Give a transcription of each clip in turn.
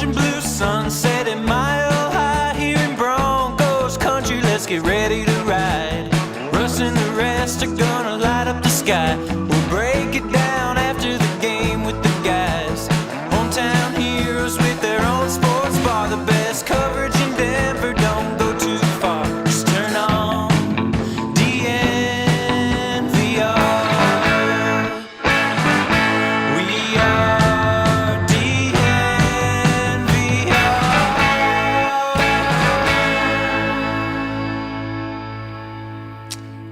Watching blue sunset at Mile High here in Broncos country. Let's get ready to ride. Russ and the rest are gonna light up the sky. We'll break it down after the game with the guys. Hometown heroes with their own sports bar. The best coverage in Denver, don't go too far. Just turn on DNVR. We are DNVR.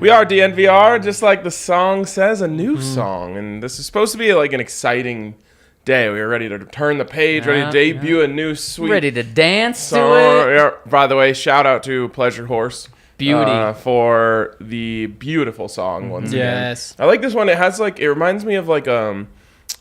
We are DNVR, just like the song says, a new song. And this is supposed to be like an exciting day. We are ready to turn the page, ready to debut a new sweet Ready to dance song. to it. Yeah, by the way, shout out to Pleasure Horse. Beauty. For the beautiful song once again. Yes. I like this one. It has like, it reminds me of like a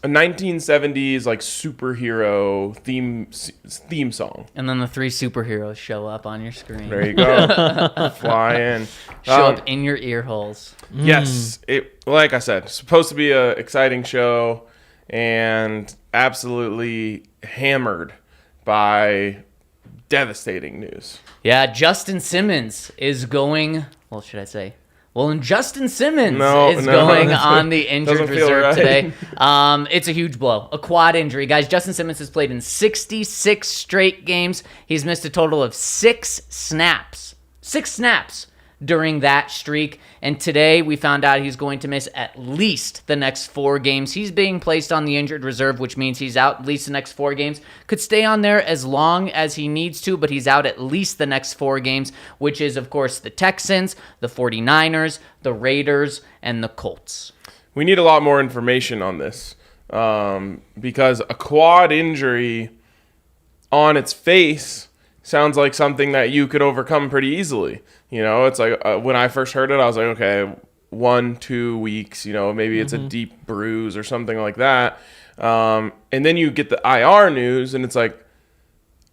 1970s like superhero theme song. And then the three superheroes show up on your screen. There you go. Fly in. Show up in your ear holes. Yes, it, like I said, supposed to be a exciting show, and absolutely hammered by devastating news. Yeah, Justin Simmons is going. Well, should I say? Well, and Justin Simmons is No, going on the injured doesn't feel reserve right. today. It's a huge blow. A quad injury. Guys, Justin Simmons has played in 66 straight games. He's missed a total of 6 snaps. 6 snaps during that streak. And today we found out he's going to miss at least the next 4 games. He's being placed on the injured reserve, which means he's out at least the next 4 games. Could stay on there as long as he needs to, but he's out at least the next 4 games, which is, of course, the Texans, the 49ers, the Raiders, and the Colts. We need a lot more information on this because a quad injury on its face sounds like something that you could overcome pretty easily. You know, it's like when I first heard it, I was like, okay, 1-2 weeks, you know, maybe it's a deep bruise or something like that. And then you get the IR news and it's like,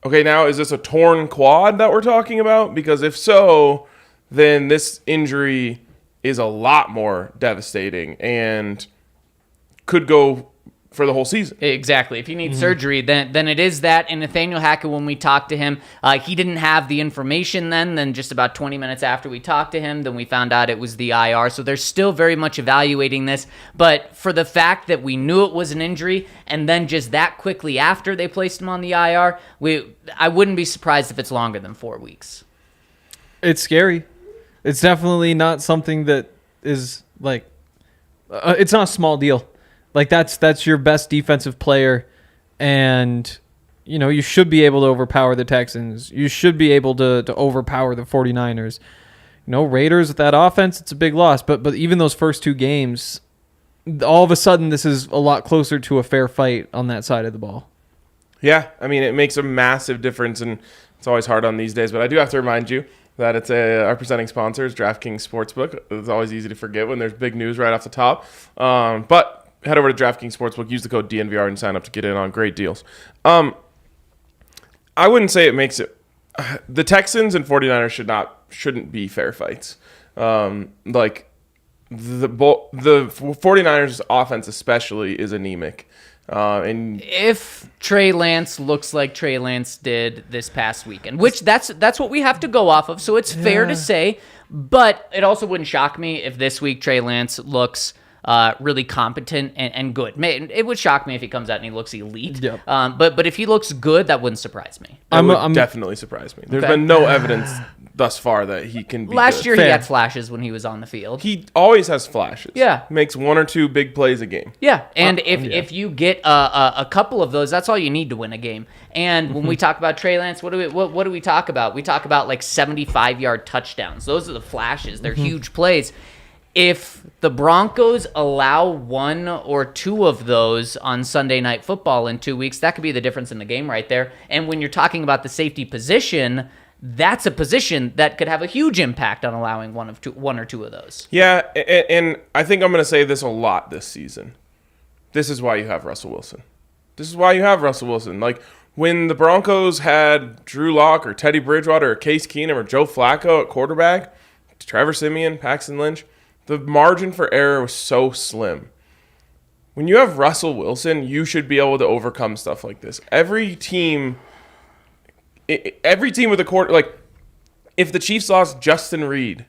okay, now is this a torn quad that we're talking about? Because if so, then this injury is a lot more devastating and could go for the whole season. Exactly. If you need surgery, then it is that. And Nathaniel Hackett, when we talked to him, he didn't have the information then. Then just about 20 minutes after we talked to him, then we found out it was the IR. So they're still very much evaluating this. But for the fact that we knew it was an injury, and then just that quickly after they placed him on the IR, I wouldn't be surprised if it's longer than 4 weeks. It's scary. It's definitely not something that is like, it's not a small deal. Like that's your best defensive player, and you know you should be able to overpower the Texans. You should be able to overpower the 49ers. You know, Raiders with that offense, it's a big loss. But even those first 2 games, all of a sudden this is a lot closer to a fair fight on that side of the ball. Yeah, I mean, it makes a massive difference, and it's always hard on these days. But I do have to remind you that it's our presenting sponsor is DraftKings Sportsbook. It's always easy to forget when there's big news right off the top. But head over to DraftKings Sportsbook, use the code DNVR, and sign up to get in on great deals. I wouldn't say it makes it. The Texans and 49ers shouldn't be fair fights. Like the 49ers offense especially is anemic. And if Trey Lance looks like Trey Lance did this past weekend, which that's what we have to go off of, so it's fair to say, but it also wouldn't shock me if this week Trey Lance looks really competent and good. It would shock me if he comes out and he looks elite. Yep. But if he looks good, that wouldn't surprise me. That would definitely surprise me. There's been no evidence thus far that he can be Last good. year Fair. he had flashes when he was on the field. He always has flashes. Yeah. Makes 1 or 2 big plays a game. Yeah, and if you get a couple of those, that's all you need to win a game. And when we talk about Trey Lance, what do we talk about? We talk about like 75-yard touchdowns. Those are the flashes. They're huge plays. If the Broncos allow 1 or 2 of those on Sunday Night Football in 2 weeks, that could be the difference in the game right there. And when you're talking about the safety position, that's a position that could have a huge impact on allowing 1 or 2 of those. Yeah, and I think I'm going to say this a lot this season. This is why you have Russell Wilson. Like, when the Broncos had Drew Lock or Teddy Bridgewater or Case Keenum or Joe Flacco at quarterback, Trevor Siemian, Paxton Lynch, the margin for error was so slim. When you have Russell Wilson, you should be able to overcome stuff like this. Every team every team with a quarter, like if the Chiefs lost Justin Reed,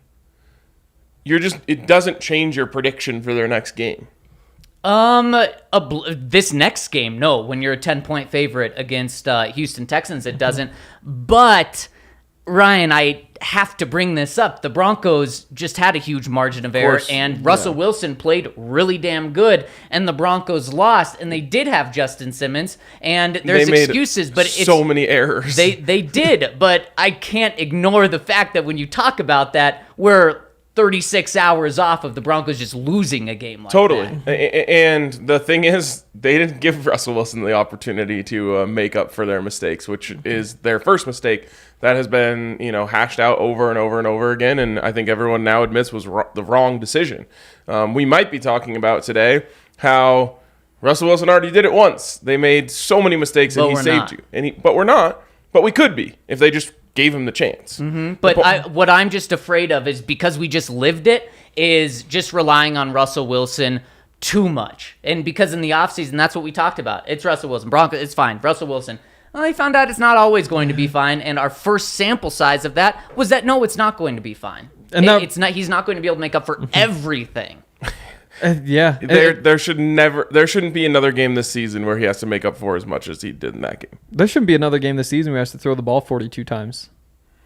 it doesn't change your prediction for their next game. This next game, no. When you're a 10-point favorite against Houston Texans, it doesn't. But Ryan, I have to bring this up. The Broncos just had a huge margin of error, and Russell Wilson played really damn good, and the Broncos lost, and they did have Justin Simmons, and there's excuses, but it's so many errors. They did, but I can't ignore the fact that when you talk about that, we're 36 hours off of the Broncos just losing a game like that. And the thing is, they didn't give Russell Wilson the opportunity to make up for their mistakes, which is their first mistake that has been, hashed out over and over and over again. And I think everyone now admits was the wrong decision. We might be talking about today how Russell Wilson already did it once. They made so many mistakes and he saved you. But we're not. But we could be if they just gave him the chance. But what I'm just afraid of is because we just lived it, is just relying on Russell Wilson too much. And because in the offseason, that's what we talked about. It's Russell Wilson. Broncos, it's fine. Russell Wilson. Well, he found out it's not always going to be fine. And our first sample size of that was that, no, it's not going to be fine. And he's not going to be able to make up for everything. There shouldn't be another game this season where he has to make up for as much as he did in that game. There shouldn't be another game this season where he has to throw the ball 42 times.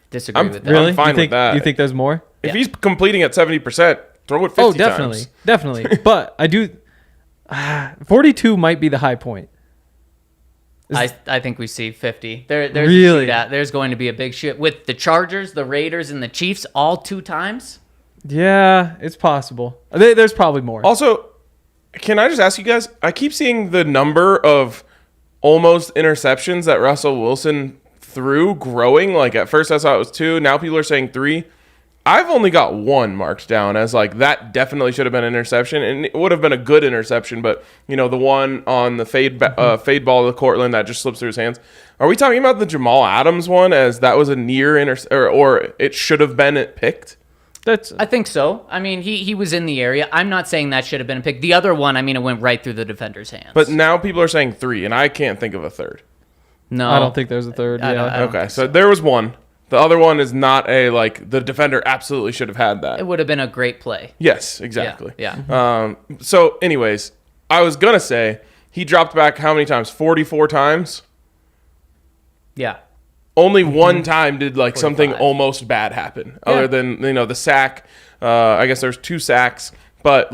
Disagree with that. Really? I'm fine with that. You think there's more? If he's completing at 70%, throw it 50 times. Definitely. But I do. 42 might be the high point. I think we see 50. There's really? There's going to be a big shoot with the Chargers, the Raiders, and the Chiefs all 2 times. Yeah, it's possible. There's probably more. Also, can I just ask you guys? I keep seeing the number of almost interceptions that Russell Wilson threw growing. Like at first I saw it was 2. Now people are saying 3. I've only got 1 marked down as like that definitely should have been an interception, and it would have been a good interception. But the one on the fade ball to Cortland that just slips through his hands. Are we talking about the Jamal Adams one as that was a near or it should have been picked? I think so. I mean, he was in the area. I'm not saying that should have been a pick. The other one, it went right through the defender's hands. But now people are saying 3, and I can't think of a third. No. I don't think there's a third. Okay, so there was 1. The other one is not the defender absolutely should have had that. It would have been a great play. Yes, exactly. Yeah. So anyways, I was going to say he dropped back how many times? 44 times? Yeah. Only 1 time did something almost bad happen, other than the sack. I guess there's 2 sacks, but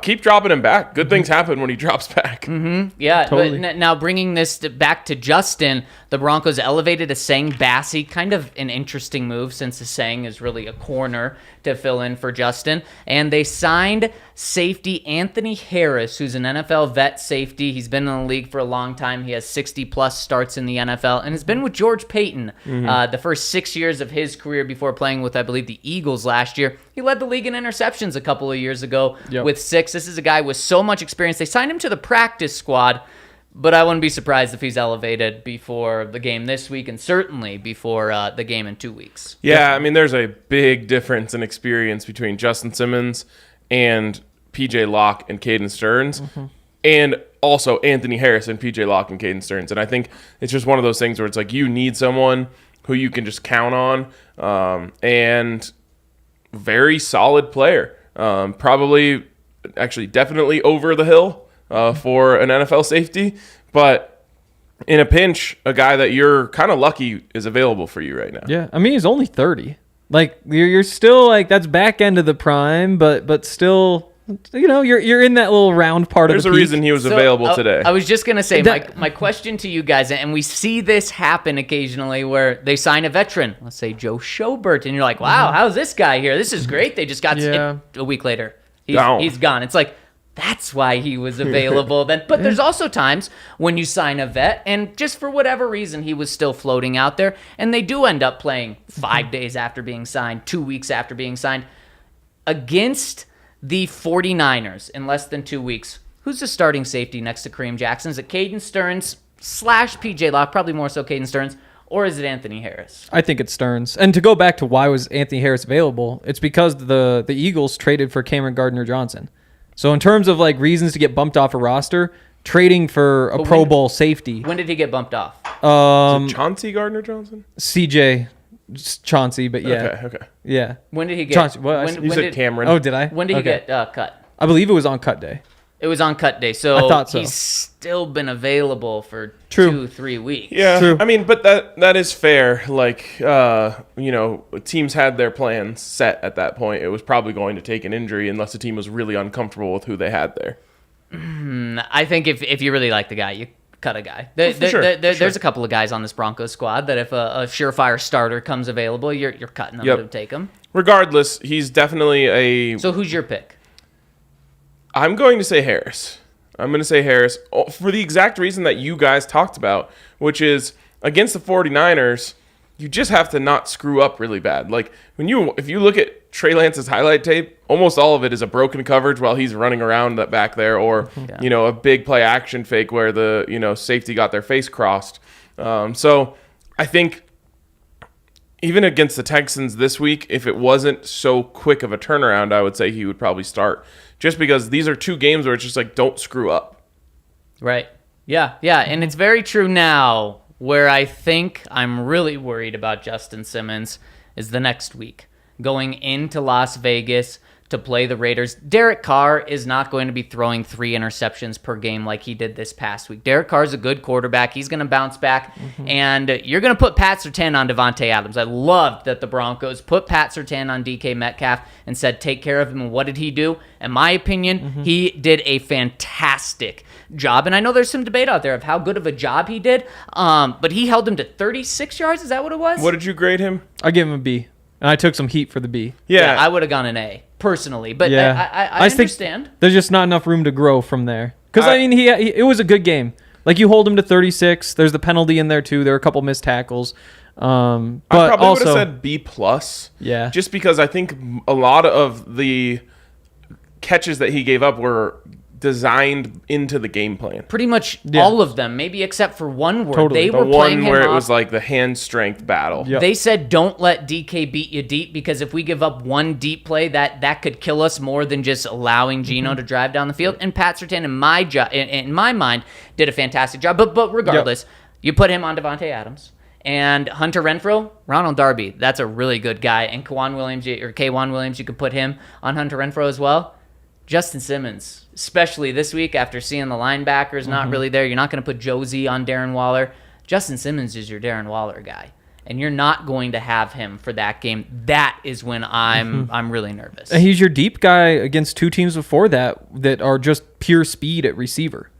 keep dropping him back. Good things happen when he drops back. Yeah, totally. But now bringing this back to Justin, the Broncos elevated Asang Bassey, kind of an interesting move since Asang is really a corner to fill in for Justin. And they signed safety Anthony Harris, who's an NFL vet safety. He's been in the league for a long time. He has 60-plus starts in the NFL and has been with George Payton the first 6 years of his career before playing with, I believe, the Eagles last year. He led the league in interceptions a couple of years ago with 6. This is a guy with so much experience. They signed him to the practice squad, but I wouldn't be surprised if he's elevated before the game this week and certainly before the game in 2 weeks. Yeah, there's a big difference in experience between Justin Simmons and PJ Locke and Caden Stearns, and also Anthony Harris and PJ Locke and Caden Stearns. And I think it's just one of those things where it's you need someone who you can just count on, and very solid player. Probably, actually, definitely over the hill for an NFL safety, but in a pinch, a guy that you're kind of lucky is available for you right now. Yeah, he's only 30. You're still that's back end of the prime, but still, you're in that little round part There's of the a peak. reason he was available today. I was just gonna say my question to you guys, and we see this happen occasionally where they sign a veteran, let's say Joe Schobert, and you're like, wow, how's this guy here? This is great. They just got a week later. He's gone. It's that's why he was available then. But there's also times when you sign a vet and just for whatever reason he was still floating out there, and they do end up playing 5 days after being signed, 2 weeks after being signed. Against the 49ers in less than 2 weeks, who's the starting safety next to Kareem Jackson? Is it Caden Stearns / PJ Locke, probably more so Caden Stearns, or is it Anthony Harris? I think it's Stearns. And to go back to why was Anthony Harris available, it's because the Eagles traded for Cameron Gardner-Johnson. So in terms of reasons to get bumped off a roster, trading for a Pro Bowl safety. When did he get bumped off? Chauncey Gardner-Johnson? CJ Chauncey, but yeah. Okay. Yeah. When did he get? Chauncey, what? You said Cameron. Oh, did I? When did he Okay. get cut? I believe it was on cut day. It was on cut day, so I thought so. he's still been available for True. 2-3 weeks. Yeah, True. I mean, but that is fair. Like, teams had their plans set at that point. It was probably going to take an injury unless the team was really uncomfortable with who they had there. I think if you really like the guy, you cut a guy. Sure. There's a couple of guys on this Broncos squad that if a surefire starter comes available, you're cutting them to take him. Regardless, he's definitely a... So who's your pick? I'm going to say Harris. For the exact reason that you guys talked about, which is against the 49ers, you just have to not screw up really bad. Like, if you look at Trey Lance's highlight tape, almost all of it is a broken coverage while he's running around that back there, or a big play action fake where the safety got their face crossed. So I think even against the Texans this week, if it wasn't so quick of a turnaround, I would say he would probably start. Just because these are two games where it's just like, don't screw up. Right. Yeah. And it's very true now. Where I think I'm really worried about Justin Simmons is the next week. Going into Las Vegas to play the Raiders. Derek Carr is not going to be throwing 3 interceptions per game like he did this past week. Derek Carr is a good quarterback. He's going to bounce back. And you're going to put Pat Surtain on Devontae Adams. I loved that the Broncos put Pat Surtain on DK Metcalf and said, take care of him. And what did he do? In my opinion, he did a fantastic job. And I know there's some debate out there of how good of a job he did. But he held him to 36 yards. Is that what it was? What did you grade him? I give him a B. And I took some heat for the B. Yeah. I would have gone an A, personally. But Yeah. I understand. There's just not enough room to grow from there. Because, I- it was a good game. Like, you hold him to 36. There's the penalty in there, too. There are a couple missed tackles. But I probably also, would have said B+. Yeah. Just because I think a lot of the catches that he gave up were designed into the game plan. Pretty much all of them, maybe except for one word. Totally. They The were playing one him where it off. was like the hand strength battle. Yep. They said, don't let DK beat you deep, because if we give up one deep play, that could kill us more than just allowing Geno to drive down the field. And Pat Surtain, in my mind, did a fantastic job. But regardless, you put him on Devontae Adams. And Hunter Renfrow, Ronald Darby, that's a really good guy. And K'Wan Williams, you could put him on Hunter Renfrow as well. Justin Simmons, especially this week after seeing the linebackers not really there. You're not going to put Josie on Darren Waller. Justin Simmons is your Darren Waller guy. And you're not going to have him for that game. That is when I'm really nervous. And he's your deep guy against two teams before that are just pure speed at receiver.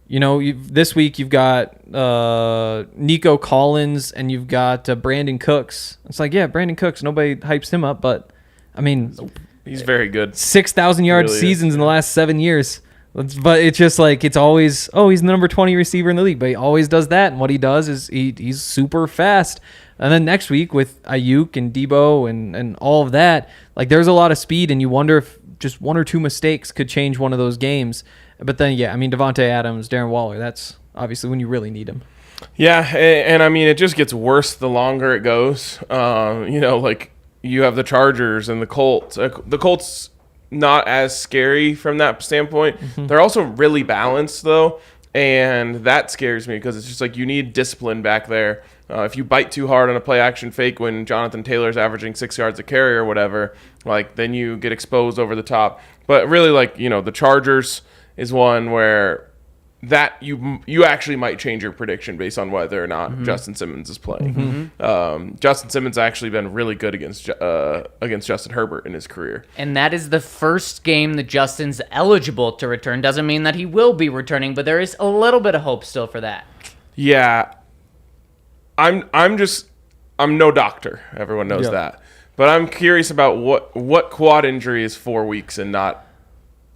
This week you've got Nico Collins and you've got Brandon Cooks. It's like, yeah, Brandon Cooks, nobody hypes him up, but I mean, He's very good. 6,000 yard Really seasons is. in the last 7 years. But it's just like, it's always, he's the number 20 receiver in the league, but he always does that. And what he does is he's super fast. And then next week with Ayuk and Debo and all of that, like, there's a lot of speed, and you wonder if just one or two mistakes could change one of those games. But then, Devontae Adams, Darren Waller, that's obviously when you really need him. Yeah, and I mean, it just gets worse the longer it goes. You have the Chargers and the Colts. The Colts, not as scary from that standpoint. They're also really balanced, though, and that scares me because it's just like you need discipline back there. If you bite too hard on a play-action fake when Jonathan Taylor's averaging 6 yards a carry or whatever, then you get exposed over the top. But really, the Chargers is one where that you actually might change your prediction based on whether or not Justin Simmons is playing. Justin Simmons actually been really good against Justin Herbert in his career. And that is the first game that Justin's eligible to return. Doesn't mean that he will be returning, but there is a little bit of hope still for that. Yeah. I'm no doctor. Everyone knows that. But I'm curious about what quad injury is 4 weeks and not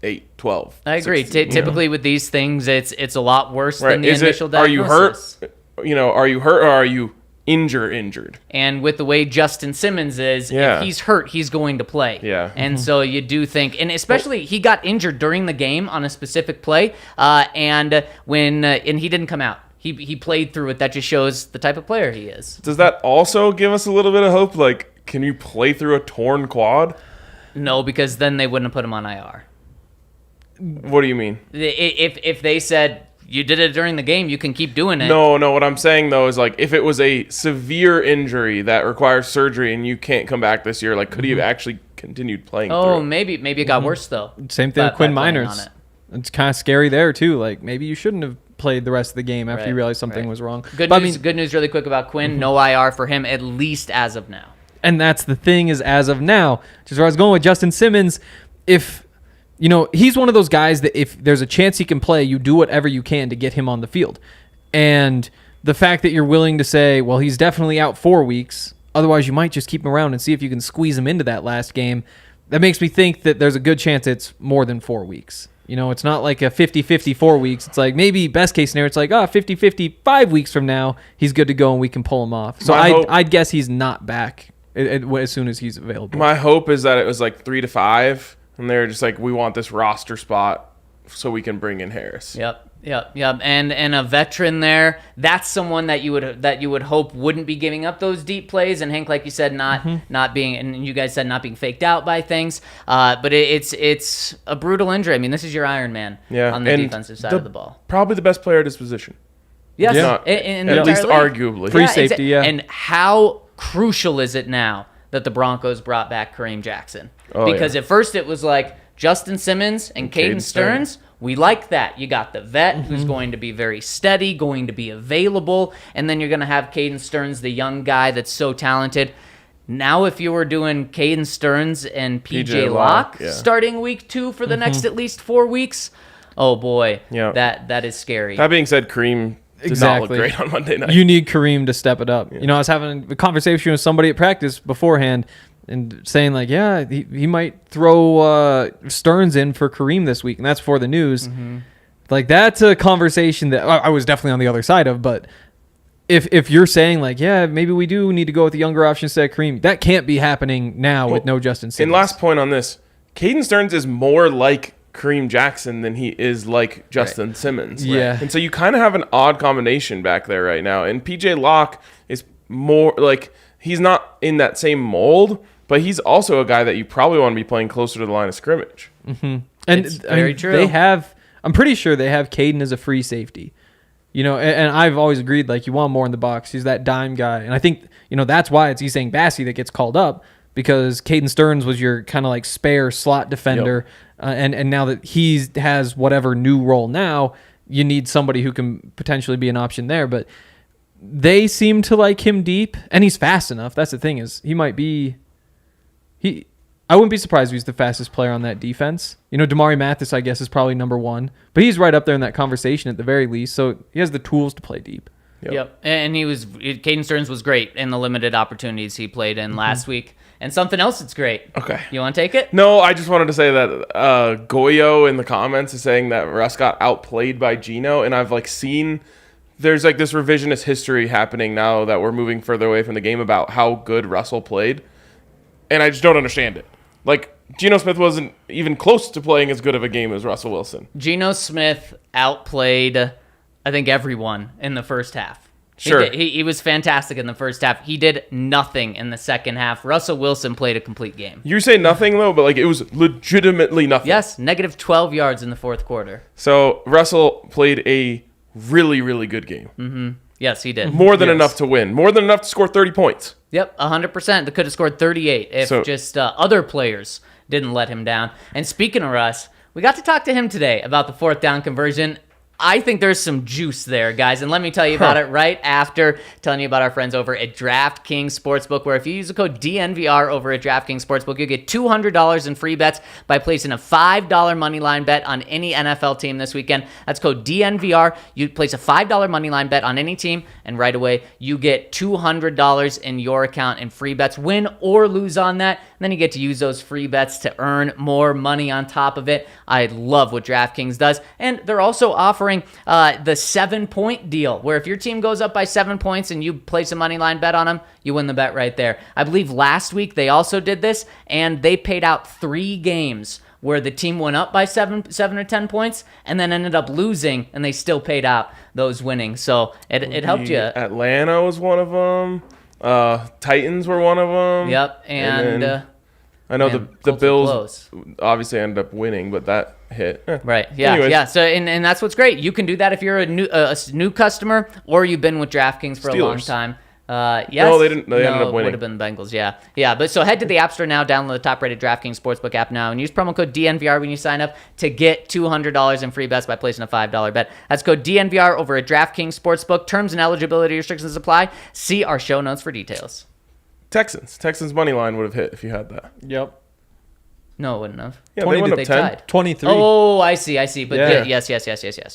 8, 12. I agree. 16, Typically with these things, it's a lot worse than the initial Are you diagnosis. hurt? Are you hurt or are you injured? And with the way Justin Simmons is, if he's hurt, he's going to play. Yeah. And so you do think, and especially he got injured during the game on a specific play, and he didn't come out. He played through it. That just shows the type of player he is. Does that also give us a little bit of hope? Like, can you play through a torn quad? No, because then they wouldn't have put him on IR. What do you mean? If they said you did it during the game, you can keep doing it. No, what I'm saying though is like if it was a severe injury that requires surgery and you can't come back this year, like could he have actually continued playing? Oh, through? maybe it got worse though. Same thing with Quinn by playing on Miners. it. It's kind of scary there too. Like maybe you shouldn't have played the rest of the game after you Right, realized something right. was wrong. Good But, news. Good news, really quick about Quinn. No IR for him, at least as of now. and that's the thing is as of now, which is where I was going with Justin Simmons. If he's one of those guys that if there's a chance he can play, you do whatever you can to get him on the field. And the fact that you're willing to say, well, he's definitely out 4 weeks. Otherwise, you might just keep him around and see if you can squeeze him into that last game. That makes me think that there's a good chance it's more than 4 weeks. It's not like a 50-50 4 weeks. It's like maybe best case scenario, it's like 50-50 5 weeks from now, he's good to go and we can pull him off. So I'd guess he's not back as soon as he's available. My hope is that it was like 3 to 5, and they're just like, we want this roster spot so we can bring in Harris. Yep. And a veteran there. That's someone that you would hope wouldn't be giving up those deep plays. And Hank, like you said, not being, and you guys said not being faked out by things. But it's a brutal injury. I mean, this is your Iron Man on the defensive side of the ball. Probably the best player at his position. Yes, Yeah. in At the least entire league. arguably. Free safety, yeah. And how crucial is it now that the Broncos brought back Kareem Jackson? Because at first it was like Justin Simmons and Caden Stearns. We like that. You got the vet who's going to be very steady, going to be available, and then you're going to have Caden Stearns, the young guy that's so talented. Now if you were doing Caden Stearns and PJ Locke starting week 2 for the next at least 4 weeks, oh boy, that is scary. That being said, Kareem did not look great on Monday night. You need Kareem to step it up. I was having a conversation with somebody at practice beforehand and saying like, yeah, he might throw Stearns in for Kareem this week, and that's for the news. Like that's a conversation that I was definitely on the other side of. But if you're saying like, yeah, maybe we do need to go with the younger option instead of Kareem, that can't be happening now with no Justin Simmons. And last point on this, Caden Stearns is more like Kareem Jackson than he is like Justin Simmons. Yeah. And so you kind of have an odd combination back there right now. And PJ Locke is more like, he's not in that same mold, but he's also a guy that you probably want to be playing closer to the line of scrimmage. And It's very true. I'm pretty sure they have Caden as a free safety. And I've always agreed, like, you want more in the box. He's that dime guy. And I think, that's why it's Isang Bassey that gets called up, because Caden Stearns was your kind of like spare slot defender. And now that he has whatever new role now, you need somebody who can potentially be an option there. But they seem to like him deep, and he's fast enough. That's the thing, is he might be... I wouldn't be surprised if he's the fastest player on that defense. Damari Mathis, I guess, is probably number 1, but he's right up there in that conversation at the very least. So he has the tools to play deep. Yep. And Caden Stearns was great in the limited opportunities he played in last week. And something else that's great. Okay. You want to take it? No, I just wanted to say that Goyo in the comments is saying that Russ got outplayed by Geno, and I've seen there's this revisionist history happening now that we're moving further away from the game about how good Russell played, and I just don't understand it. Geno Smith wasn't even close to playing as good of a game as Russell Wilson. Geno Smith outplayed, I think, everyone in the first half. Sure. He was fantastic in the first half. He did nothing in the second half. Russell Wilson played a complete game. You say nothing, though, but it was legitimately nothing. Yes, negative 12 yards in the fourth quarter. So Russell played a really, really good game. Yes, he did. More than enough to win. More than enough to score 30 points. Yep, 100%. They could have scored 38 if other players didn't let him down. And speaking of Russ, we got to talk to him today about the fourth down conversion. I think there's some juice there, guys, and let me tell you about it right after telling you about our friends over at DraftKings Sportsbook, where if you use the code DNVR over at DraftKings Sportsbook, you get $200 in free bets by placing a $5 moneyline bet on any NFL team this weekend. That's code DNVR. You place a $5 moneyline bet on any team, and right away, you get $200 in your account in free bets, win or lose on that. And then you get to use those free bets to earn more money on top of it. I love what DraftKings does, and they're also offering the 7-point deal, where if your team goes up by 7 points and you place a money line bet on them, you win the bet right there. I believe last week they also did this, and they paid out 3 games where the team went up by 7 or 10 points and then ended up losing, and they still paid out those winnings. So it helped you. Atlanta was one of them. Titans were one of them. Yep, and I know Man, the Colts were Bills close. obviously ended up winning, but that hit. Right. Yeah. Anyways. Yeah. So and that's what's great. You can do that if you're a new customer or you've been with DraftKings for a long Steelers. time. Yes. No, they didn't. They ended up It winning. would have been the Bengals. Yeah. Yeah. But so head to the App Store now, download the top-rated DraftKings Sportsbook app now, and use promo code DNVR when you sign up to get $200 in free bets by placing a $5 bet. That's code DNVR over at DraftKings Sportsbook. Terms and eligibility restrictions apply. See our show notes for details. Texans money line would have hit if you had that. Yep. No, it wouldn't have. Yeah, they went up 10. tied. 23. Oh, I see. But Yeah. yes.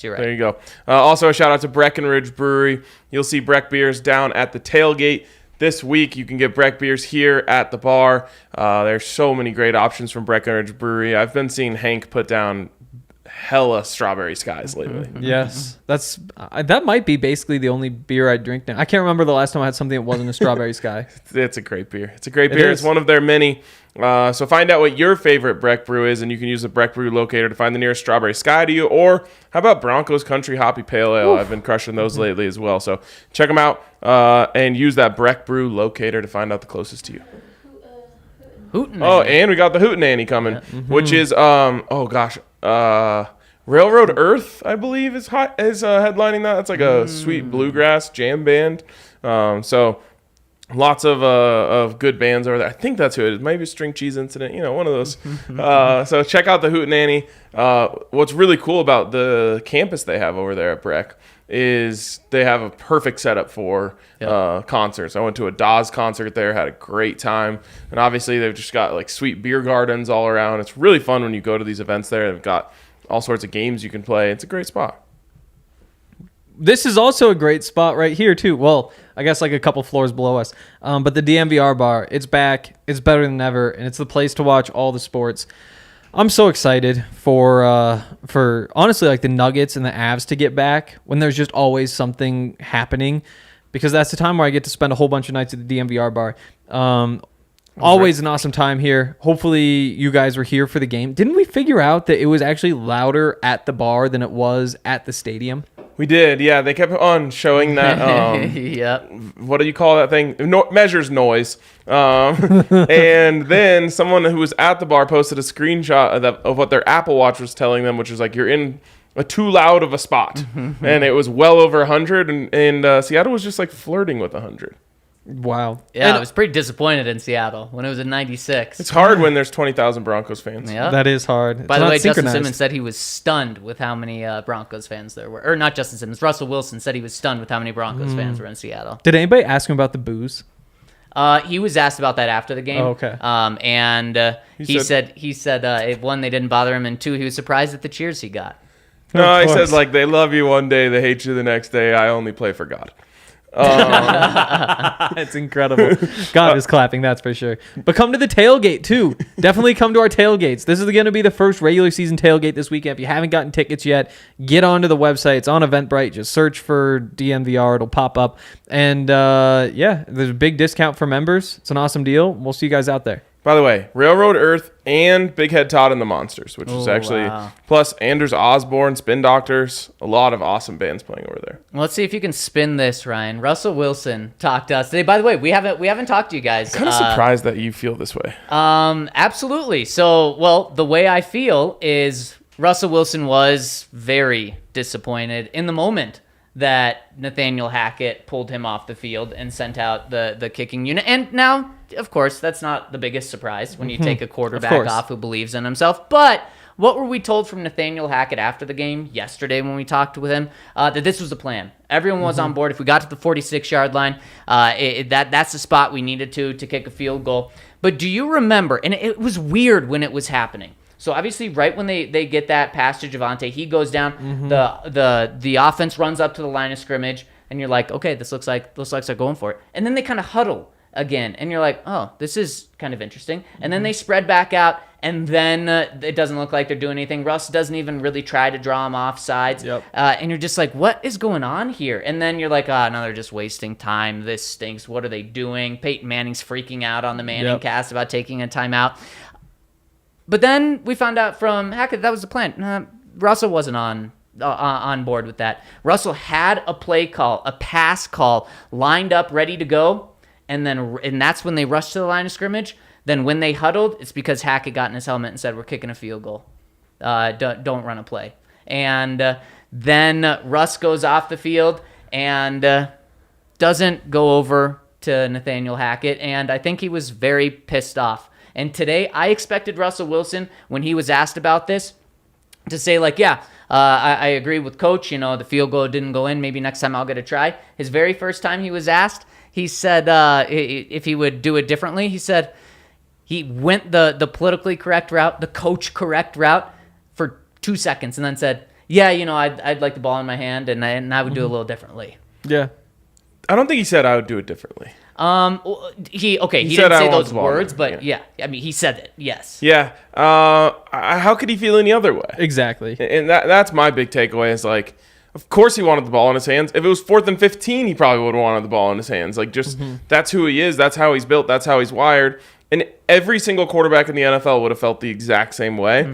You're right. There you go. Also, a shout out to Breckenridge Brewery. You'll see Breck beers down at the tailgate this week. You can get Breck beers here at the bar. There's so many great options from Breckenridge Brewery. I've been seeing Hank put down hella strawberry skies lately. Yes, that's that might be basically the only beer I drink now. I can't remember the last time I had something that wasn't a strawberry sky. It's a great beer. It's a great beer. is. It's one of their many. So find out what your favorite Breck brew is, and you can use the Breck brew locator to find the nearest strawberry sky to you. Or how about Broncos Country Hoppy Pale Ale? I've been crushing those lately as well. So check them out and use that Breck brew locator to find out the closest to you. Hootenanny. Oh, and we got the Hootenanny coming, which is Railroad Earth, I believe, is headlining that. It's like a sweet bluegrass jam band. So lots of good bands over there. I think that's who it is. Maybe String Cheese Incident, one of those. So check out the Hootenanny. What's really cool about the campus they have over there at Breck is they have a perfect setup for concerts. I went to a Dawes concert there, had a great time. And obviously they've just got like sweet beer gardens all around. It's really fun when you go to these events there. They've got all sorts of games you can play. It's a great spot. This is also a great spot right here too. Well, I guess like a couple floors below us. But the DMVR bar, it's back. It's better than ever, and it's the place to watch all the sports. I'm so excited for honestly like the Nuggets and the Avs to get back when there's just always something happening, because that's the time where I get to spend a whole bunch of nights at the DMVR bar. Always an awesome time here. Hopefully you guys were here for the game. Didn't we figure out that it was actually louder at the bar than it was at the stadium? We did, yeah. They kept on showing that. Yep. What do you call that thing? Measures noise. And then someone who was at the bar posted a screenshot of what their Apple Watch was telling them, which was like, you're in a too loud of a spot. And it was well over 100. And Seattle was just like flirting with 100. Wow. Yeah, And I was pretty disappointed in Seattle when it was at 96. It's hard when there's 20,000 Broncos fans. Yeah. that is hard. By It's the not way, Justin synchronized. Simmons said he was stunned with how many Broncos fans there were. Or not Justin Simmons. Russell Wilson said he was stunned with how many Broncos fans were in Seattle. Did anybody ask him about the booze? He was asked about that after the game. Oh, okay. And he said one, they didn't bother him, and two, he was surprised at the cheers he got. No, Of I course. said like, they love you one day, they hate you the next day. I only play for God. It's incredible. God is clapping, that's for sure. But come to the tailgate too. Definitely come to our tailgates. This is going to be the first regular season tailgate this weekend. If you haven't gotten tickets yet, get onto the website. It's on Eventbrite. Just search for DMVR. It'll pop up. And there's a big discount for members. It's an awesome deal. We'll see you guys out there. By the way, Railroad Earth and Big Head Todd and the Monsters, which is actually, wow. plus Anders Osborne, Spin Doctors, a lot of awesome bands playing over there. Well, let's see if you can spin this, Ryan. Russell Wilson talked to us today. By the way, we haven't talked to you guys. Kind of surprised that you feel this way. Absolutely. So, well, the way I feel is Russell Wilson was very disappointed in the moment that Nathaniel Hackett pulled him off the field and sent out the kicking unit. And now, of course, that's not the biggest surprise when you take a quarterback off who believes in himself. But what were we told from Nathaniel Hackett after the game yesterday when we talked with him? That this was the plan. Everyone was on board. If we got to the 46-yard line, that's the spot we needed to kick a field goal. But do you remember, and it was weird when it was happening. So obviously, right when they get that pass to Javonte, he goes down. The offense runs up to the line of scrimmage, and you're like, okay, this looks like they're going for it. And then they kind of huddle again, and you're like, oh, this is kind of interesting. And then they spread back out, and then it doesn't look like they're doing anything. Russ doesn't even really try to draw them off sides. Yep. And you're just like, what is going on here? And then you're like, no, they're just wasting time. This stinks. What are they doing? Peyton Manning's freaking out on the Manning cast about taking a timeout. But then we found out from Hackett that was the plan. Russell wasn't on board with that. Russell had a play call, a pass call lined up, ready to go, and that's when they rushed to the line of scrimmage. Then when they huddled, it's because Hackett got in his helmet and said, we're kicking a field goal. Don't run a play. And then Russ goes off the field and doesn't go over to Nathaniel Hackett, and I think he was very pissed off. And today, I expected Russell Wilson, when he was asked about this, to say, like, yeah, I agree with Coach. The field goal didn't go in. Maybe next time I'll get a try. His very first time he was asked, he said if he would do it differently, he said he went the politically correct route, the coach correct route for 2 seconds, and then said, yeah, I'd like the ball in my hand, and I would do it a little differently. Yeah. I don't think he said I would do it differently. He didn't said, say "I want those the ball." words, but yeah, I mean, he said it. Yes. Yeah. How could he feel any other way? Exactly. And that's my big takeaway is, like, of course he wanted the ball in his hands. If it was 4th and 15, he probably would have wanted the ball in his hands. Like, just that's who he is. That's how he's built. That's how he's wired. And every single quarterback in the NFL would have felt the exact same way.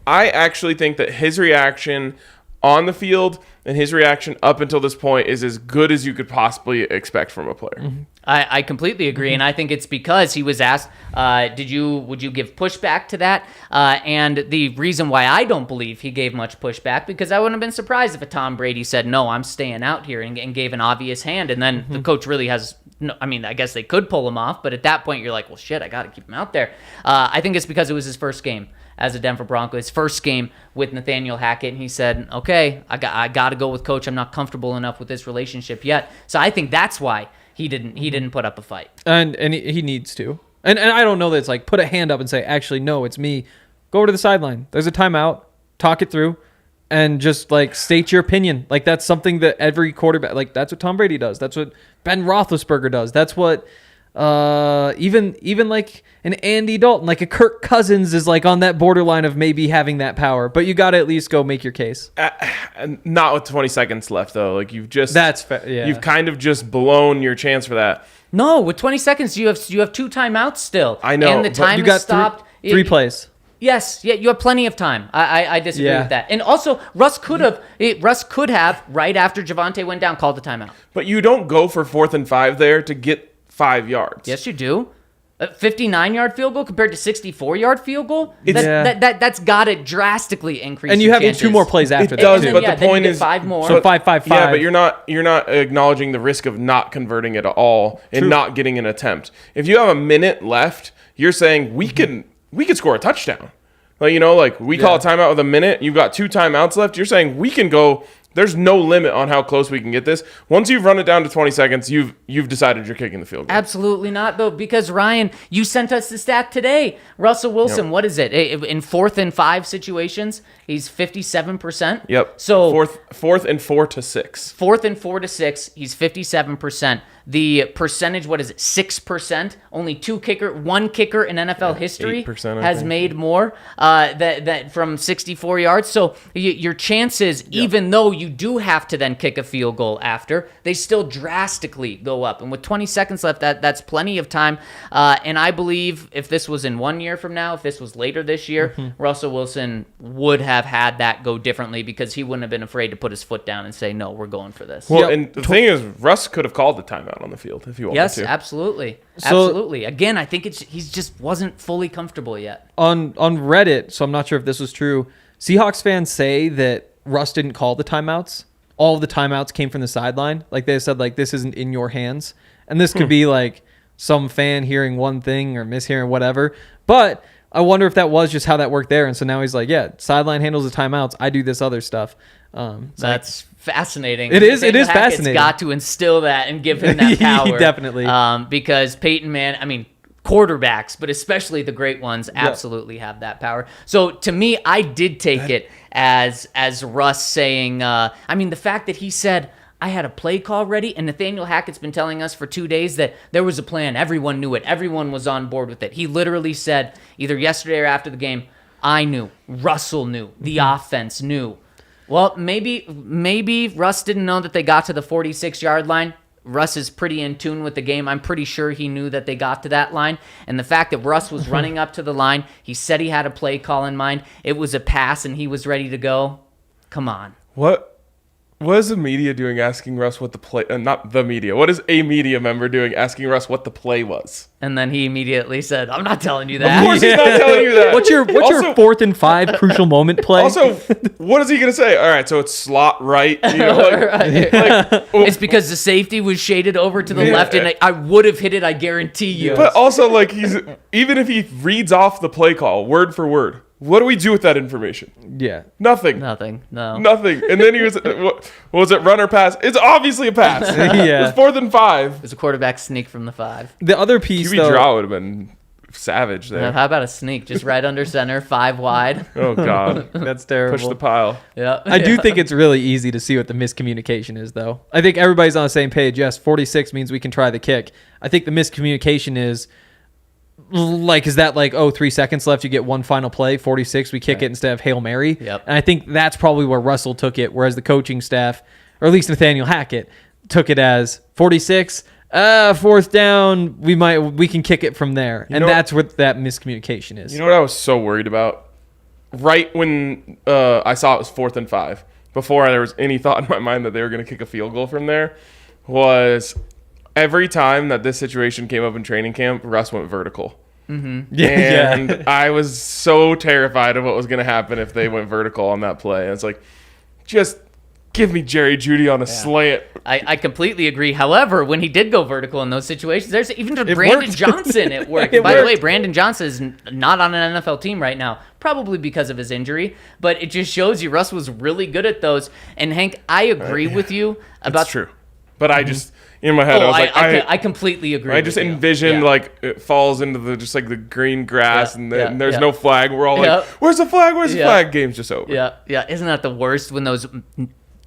I actually think that his reaction on the field and his reaction up until this point is as good as you could possibly expect from a player. I completely agree, and I think it's because he was asked, would you give pushback to that? And the reason why I don't believe he gave much pushback, because I wouldn't have been surprised if a Tom Brady said, no, I'm staying out here, and gave an obvious hand, and then the coach really has no, I mean, I guess they could pull him off, but at that point you're like, well, shit, I got to keep him out there. I think it's because it was his first game as a Denver Bronco, his first game with Nathaniel Hackett, and he said, okay, I got to go with Coach. I'm not comfortable enough with this relationship yet. So I think that's why he didn't put up a fight. And he needs to. And I don't know that it's like put a hand up and say, actually, no, it's me. Go over to the sideline. There's a timeout. Talk it through. And just, like, state your opinion. Like, that's something that every quarterback, like, that's what Tom Brady does. That's what Ben Roethlisberger does. That's what even like an Andy Dalton, like a Kirk Cousins is, like, on that borderline of maybe having that power. But you got to at least go make your case. Not with 20 seconds left, though. Like, that's fair. Yeah. You've kind of just blown your chance for that. No, with 20 seconds, you have 2 timeouts still. I know, And the but time You is got stopped. three plays. Yes, yeah, you have plenty of time. I disagree with that. And also, Russ could have right after Javonte went down, called the timeout. But you don't go for 4th and 5 there to get 5 yards. Yes, you do. A 59-yard field goal compared to 64-yard field goal. It's- That's got to drastically increase. And you your have chances. 2 more plays after that. does, And then, but yeah, the then you point get is 5 more. So 5-5-5. Yeah, but you're not acknowledging the risk of not converting it at all and not getting an attempt. If you have a minute left, you're saying we could score a touchdown. Like, we call a timeout with a minute. You've got 2 timeouts left. You're saying we can go. There's no limit on how close we can get this. Once you've run it down to 20 seconds, you've decided you're kicking the field goal. Absolutely not, though, because Ryan, you sent us the stat today. Russell Wilson, What is it? In 4th and 5 situations, he's 57%. Yep. So fourth and 4 to 6. 4th and 4 to 6, he's 57%. The percentage, what is it? 6%. Only one kicker in NFL history 8%, has made more that from 64 yards. So your chances, even though you do have to then kick a field goal after, they still drastically go up. And with 20 seconds left, that's plenty of time. And I believe if this was in 1 year from now, if this was later this year, Russell Wilson would have had that go differently because he wouldn't have been afraid to put his foot down and say, no, we're going for this. Well, and the thing is, Russ could have called the timeout on the field if he wanted Yes, to. absolutely. So- Absolutely. Again, I think he just wasn't fully comfortable yet. On Reddit, so I'm not sure if this was true, Seahawks fans say that Russ didn't call the timeouts. All of the timeouts came from the sideline. Like, they said, like, this isn't in your hands. And this could be, like, some fan hearing one thing or mishearing whatever. But I wonder if that was just how that worked there. And so now he's like, yeah, sideline handles the timeouts. I do this other stuff. That's fascinating. It is Nathaniel Hackett's fascinating. got to instill that and give him that power. Definitely. Because Peyton Manning, quarterbacks, but especially the great ones, absolutely have that power. So to me, I did take it as Russ saying, the fact that he said, I had a play call ready, and Nathaniel Hackett's been telling us for 2 days that there was a plan. Everyone knew it. Everyone was on board with it. He literally said, either yesterday or after the game, I knew. Russell knew. The offense knew. Well, maybe Russ didn't know that they got to the 46-yard line. Russ is pretty in tune with the game. I'm pretty sure he knew that they got to that line. And the fact that Russ was running up to the line, he said he had a play call in mind. It was a pass, and he was ready to go. Come on. What is the media doing asking Russ what the play... not the media. What is a media member doing asking Russ what the play was? And then he immediately said, I'm not telling you that. Of course he's not telling you that. What's your Also- 4th and 5 crucial moment play? Also, what is he going to say? All right, so it's slot right. You know, It's because the safety was shaded over to the left, and I would have hit it, I guarantee you. But also, like, even if he reads off the play call word for word, what do we do with that information? Yeah. Nothing. Nothing. No. Nothing. And then he was, what was it, run or pass? It's obviously a pass. Yeah. It's 4th and 5. It was a quarterback sneak from the 5. The other piece, QB though, draw would have been savage there. How about a sneak? Just right under center, 5 wide. Oh, God. that's terrible. Push the pile. Yeah. I do think it's really easy to see what the miscommunication is, though. I think everybody's on the same page. Yes, 46 means we can try the kick. I think the miscommunication is, like, is that like, 3 seconds left, you get one final play, 46, we kick it instead of Hail Mary? Yep. And I think that's probably where Russell took it, whereas the coaching staff, or at least Nathaniel Hackett, took it as 46, 4th down, we can kick it from there. And know- that's what that miscommunication is. You know what I was so worried about? Right when I saw it was 4th and 5, before there was any thought in my mind that they were going to kick a field goal from there, was every time that this situation came up in training camp, Russ went vertical. Yeah. And I was so terrified of what was going to happen if they went vertical on that play. And it's like, just give me Jerry Jeudy on a slant. I completely agree. However, when he did go vertical in those situations, there's even to Brandon worked. Johnson, it worked. It By the way, worked. Brandon Johnson is not on an NFL team right now, probably because of his injury. But it just shows you Russ was really good at those. And Hank, I agree with you about That's true. But I just, in my head, I Oh, was like, I completely agree. I just with you. envisioned Yeah. like it falls into the just like the green grass Yeah, and, yeah, and there's yeah. no flag. We're all Yeah. like, "Where's the flag? Where's the Yeah. flag?" Game's just over. Yeah. Isn't that the worst when those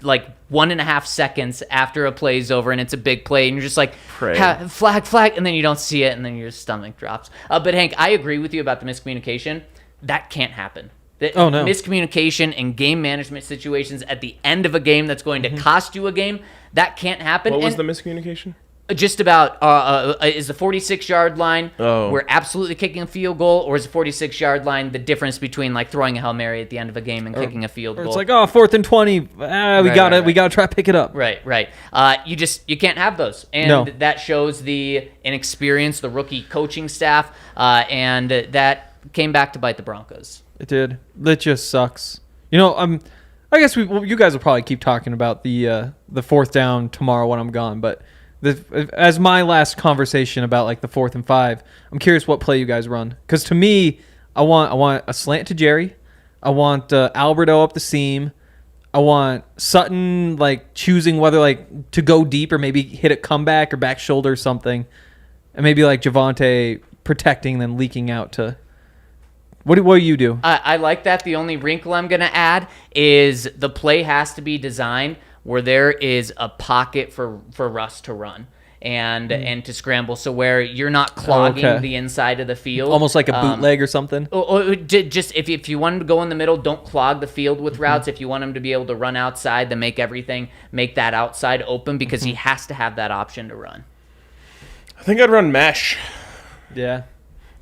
like 1.5 seconds after a play's over and it's a big play and you're just like Pray. flag, and then you don't see it and then your stomach drops. But Hank, I agree with you about the miscommunication. That can't happen. The Oh, no. Miscommunication in game management situations at the end of a game that's going to cost you a game, that can't happen. What was And the miscommunication? just about is the 46-yard line we're absolutely kicking a field goal, or is the 46-yard line the difference between like throwing a Hail Mary at the end of a game and kicking a field Or goal? it's like, 4th and 20, we gotta try to pick it up. Right. You can't have those, and No. that shows the inexperience, the rookie coaching staff, and that came back to bite the Broncos. It did. That just sucks. You know, I guess you guys will probably keep talking about the 4th down tomorrow when I'm gone, but as my last conversation about like the 4th and 5, I'm curious what play you guys run, because to me, I want a slant to Jerry, I want Alberto up the seam, I want Sutton like choosing whether like to go deep or maybe hit a comeback or back shoulder or something, and maybe like Javonte protecting then leaking out to. What do you do? I like that. The only wrinkle I'm going to add is the play has to be designed where there is a pocket for Russ to run and to scramble, so where you're not clogging the inside of the field. Almost like a bootleg or something? Or just if you want him to go in the middle, don't clog the field with routes. If you want him to be able to run outside, then make that outside open, because he has to have that option to run. I think I'd run mesh. Yeah.